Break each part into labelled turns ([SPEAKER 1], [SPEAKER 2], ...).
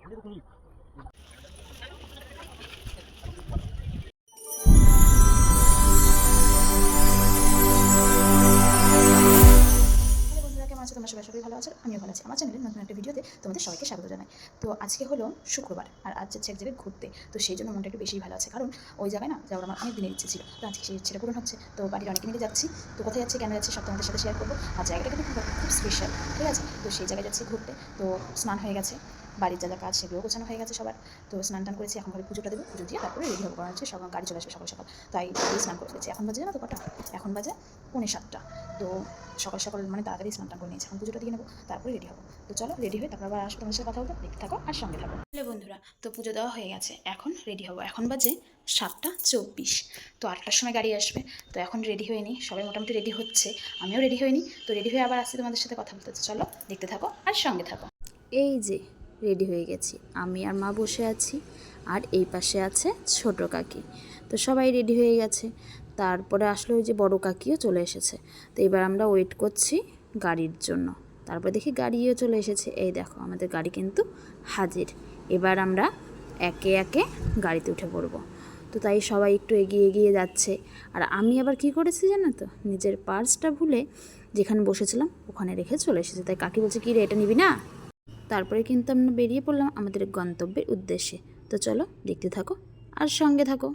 [SPEAKER 1] তোমরা সবাই ভালো আছো, আমিও ভালো আছি। আমার চ্যানেলের নতুন একটা ভিডিওতে তোমাদের সবাইকে স্বাগত জানাই। তো আজকে হলো শুক্রবার, আর আজ যাচ্ছে এক জায়গায় ঘুরতে। তো সেই জন্য মনটা একটু বেশি ভালো আছে, কারণ ওই জায়গায় না যাওয়ার আমার অনেক দিনের ইচ্ছে ছিল। তো আজকে সেই ইচ্ছেটা পূরণ হচ্ছে। তো বাড়ির অনেকে মিলে যাচ্ছি। তো কোথায় যাচ্ছি, কেন যাচ্ছি, সব তোমাদের সাথে শেয়ার করবো। আর জায়গাটা কিন্তু খুব স্পেশাল, ঠিক আছে। তো সেই জায়গায় যাচ্ছি ঘুরতে। তো স্নান হয়ে গেছে, বাড়ির যা যা কাজ সেগুলো গোছানো হয়ে গেছে সবার। তো স্নান টান করেছি, এখন ঘরে পুজোটা দেবো, পুজো দিয়ে তারপরে রেডি হবো, কারণ হচ্ছে সকাল গাড়ি চলে আসবে সকাল সকাল। তাই স্নান করে ফেলেছি। এখন বাজে না তো কটা, এখন বাজে 6:45। তো সকাল সকাল মানে তাড়াতাড়ি স্নান টান করে নিয়েছি, এখন পুজোটা দিয়ে নেবো, তারপরে রেডি হবো। তো চলো রেডি হয়ে তারপর আবার আসবো তোমাদের সাথে কথা বলতে। দেখতে থাকো আর সঙ্গে থাকো। হ্যালো বন্ধুরা, তো পুজো দেওয়া হয়ে গেছে, এখন রেডি হবো। এখন বাজে 7:24। তো 8টার সময় গাড়ি আসবে। তো এখন রেডি হয়ে নিই, সবাই মোটামুটি রেডি হচ্ছে, আমিও রেডি হয়ে নিই। তো রেডি হয়ে আবার আসছি তোমাদের সাথে কথা বলতে। চলো দেখতে থাকো আর সঙ্গে থাকো।
[SPEAKER 2] এই যে রেডি হয়ে গেছি, আমি আর মা বসে আছি, আর এই পাশে আছে ছোট কাকি। তো সবাই রেডি হয়ে গেছে। তারপরে আসলে ওই যে বড় কাকিও চলে এসেছে। তো এবার আমরা ওয়েট করছি গাড়ির জন্য। তারপর দেখি গাড়িও চলে এসেছে। এই দেখো আমাদের গাড়ি কিন্তু হাজির। এবার আমরা একে একে গাড়িতে উঠে পড়বো। তো তাই সবাই একটু এগিয়ে এগিয়ে যাচ্ছে। আর আমি আবার কি করেছি জানো তো, নিজের পার্সটা ভুলে যেখানে বসেছিলাম ওখানে রেখে চলে এসেছে। তাই কাকি বলছে, কি রে, এটা নিবি না? তারপরে কিন্তু আমরা বেরিয়ে পড়লাম আমাদের গন্তব্যের উদ্দেশ্যে। তো চলো দেখতে থাকো আর সঙ্গে থাকো।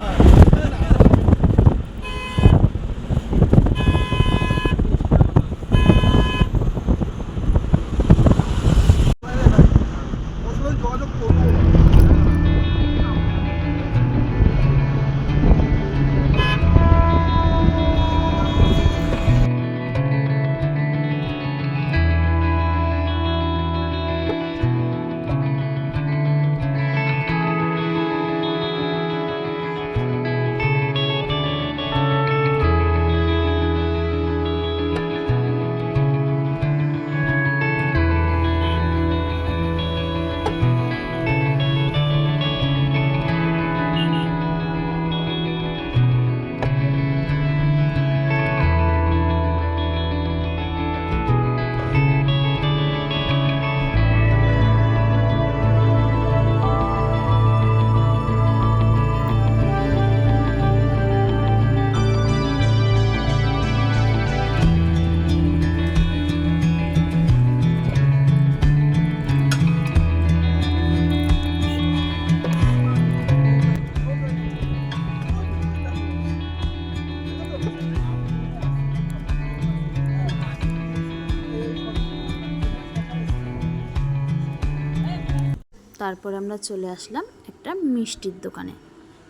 [SPEAKER 2] তারপর আমরা চলে আসলাম একটা মিষ্টির দোকানে,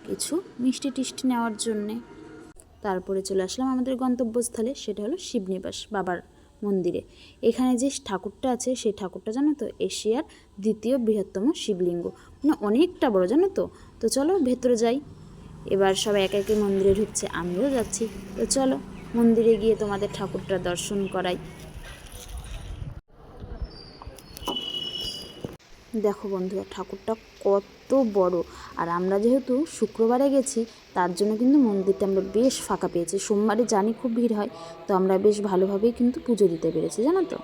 [SPEAKER 2] কিছু মিষ্টি টিষ্টি নেওয়ার জন্যে। তারপরে চলে আসলাম আমাদের গন্তব্যস্থলে, সেটা হলো শিবনিবাস বাবার মন্দিরে। এখানে যে ঠাকুরটা আছে সেই ঠাকুরটা জানো তো এশিয়ার দ্বিতীয় বৃহত্তম শিবলিঙ্গ, মানে অনেকটা বড়, জানো তো। তো চলো ভেতরে যাই। এবার সবাই একে একে মন্দিরে ঢুকছে, আমিও যাচ্ছি। তো চলো মন্দিরে গিয়ে তোমাদের ঠাকুরটা দর্শন করাই। দেখো বন্ধুরা, ঠাকুরটা কত বড়। আর আমরা যেহেতু শুক্রবারে গেছি, তার জন্য কিন্তু মন্দিরটা আমরা বেশ ফাঁকা পেয়েছি। সোমবারে জানি খুব ভিড় হয়, তো আমরা বেশ ভালোভাবেই কিন্তু পুজো দিতে পেরেছি, জানো তো।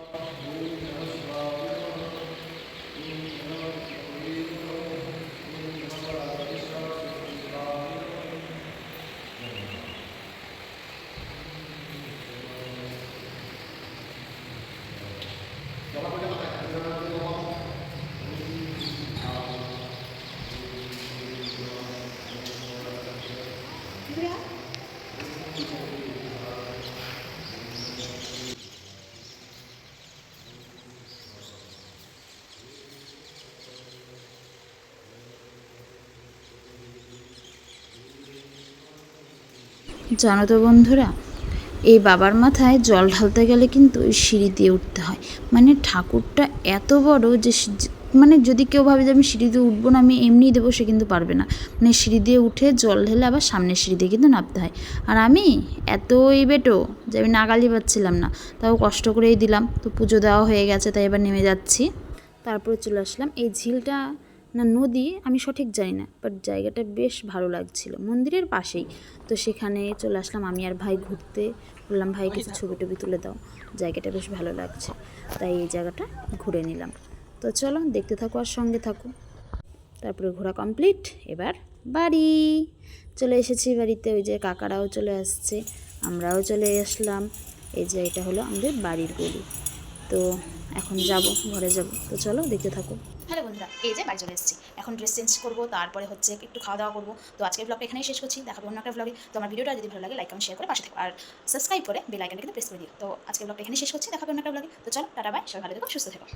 [SPEAKER 2] জানো তো বন্ধুরা, এই বাবার মাথায় জল ঢালতে গেলে কিন্তু ওই সিঁড়ি দিয়ে উঠতে হয়। মানে ঠাকুরটা এত বড় যে মানে যদি কেউ ভাবে যে আমি সিঁড়ি দিয়ে উঠবো না, আমি এমনিই দেবো, সে কিন্তু পারবে না। মানে সিঁড়ি দিয়ে উঠে জল ঢেলে আবার সামনের সিঁড়ি দিয়ে কিন্তু নামতে হয়। আর আমি এতই বেটো যে আমি নাগালই পাচ্ছিলাম না, তাও কষ্ট করেই দিলাম। তো পুজো দেওয়া হয়ে গেছে, তাই এবার নেমে যাচ্ছি। তারপরে চলে আসলাম এই ঝিলটা না নদী আমি সঠিক জানি না, বাট জায়গাটা বেশ ভালো লাগছিল, মন্দিরের পাশেই। তো সেখানে চলে আসলাম আমি আর ভাই ঘুরতে। বললাম ভাই কিছু ছবি টবি তুলে দাও, জায়গাটা বেশ ভালো লাগছে, তাই এই জায়গাটা ঘুরে নিলাম। তো চলো দেখতে থাকো আর সঙ্গে থাকো। তারপরে ঘোরা কমপ্লিট, এবার বাড়ি চলে এসেছি। বাড়িতে ওই যে কাকারাও চলে আসছে, আমরাও চলে আসলাম। এই যে এটা হলো আমাদের বাড়ির গলি। তো এখন যাব, ঘরে যাব। তো চলো দেখতে থাকো।
[SPEAKER 1] হ্যালো বন্ধুরা, এই যে বাড়ি চলে এসেছি। এখন ড্রেস চেঞ্জ করবো, তারপরে হচ্ছে একটু খাওয়া দাওয়া করবো। তো আজকের ব্লগটা এখানেই শেষ করছি, দেখাবো অন্য একটা ব্লগে। তো আমার ভিডিওটা যদি ভালো লাগে লাইক কমেন্ট শেয়ার করে পাশে থাকো, আর সাবস্ক্রাইব করে বেল আইকনটা কিন্তু প্রেস করে দিও। তো আজকের ব্লগটা এখানেই শেষ করছি, দেখাবো অন্য একটা ব্লগে। তো চলো টাটা বাই, সবাই ভালো থেকো, সুস্থ থেকো।